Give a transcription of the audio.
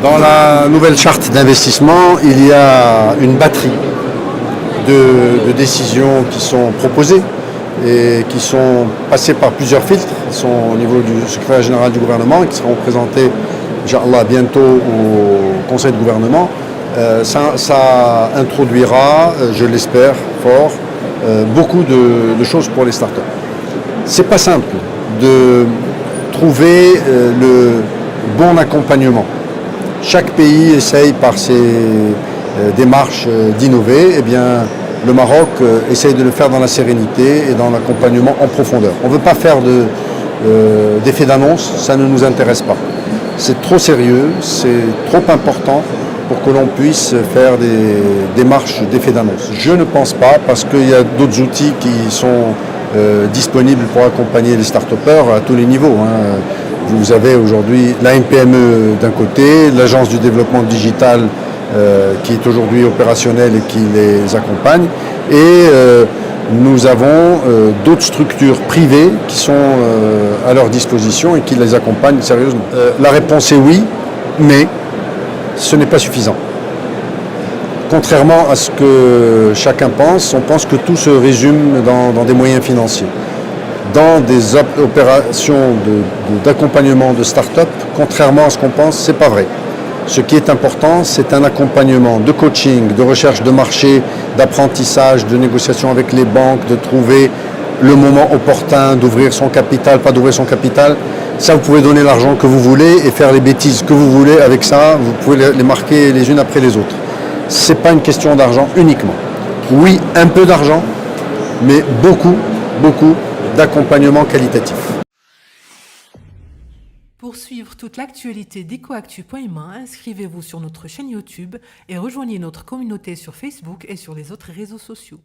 Dans la nouvelle charte d'investissement, il y a une batterie de décisions qui sont proposées et qui sont passées par plusieurs filtres, qui sont au niveau du secrétaire général du gouvernement et qui seront présentées, Inch'Allah, bientôt au Conseil de gouvernement. Ça introduira, je l'espère fort, beaucoup de choses pour les startups. C'est pas simple de trouver le bon accompagnement. Chaque pays essaye par ses démarches d'innover. Eh bien, le Maroc essaye de le faire dans la sérénité et dans l'accompagnement en profondeur. On ne veut pas faire d'effet d'annonce, ça ne nous intéresse pas. C'est trop sérieux, c'est trop important pour que l'on puisse faire des démarches d'effet d'annonce. Je ne pense pas, parce qu'il y a d'autres outils qui sont disponibles pour accompagner les start-upers à tous les niveaux. Vous avez aujourd'hui l'AMPME d'un côté, l'Agence du développement digital qui est aujourd'hui opérationnelle et qui les accompagne. Et nous avons d'autres structures privées qui sont à leur disposition et qui les accompagnent sérieusement. La réponse est oui, mais ce n'est pas suffisant. Contrairement à ce que chacun pense, on pense que tout se résume dans des moyens financiers. Dans des opérations d'accompagnement de start-up, contrairement à ce qu'on pense, ce n'est pas vrai. Ce qui est important, c'est un accompagnement de coaching, de recherche de marché, d'apprentissage, de négociation avec les banques, de trouver le moment opportun, d'ouvrir son capital, pas d'ouvrir son capital. Ça, vous pouvez donner l'argent que vous voulez et faire les bêtises que vous voulez avec ça. Vous pouvez les marquer les unes après les autres. Ce n'est pas une question d'argent uniquement. Oui, un peu d'argent, mais beaucoup d'accompagnement qualitatif. Pour suivre toute l'actualité d'EcoActu.ma, inscrivez-vous sur notre chaîne YouTube et rejoignez notre communauté sur Facebook et sur les autres réseaux sociaux.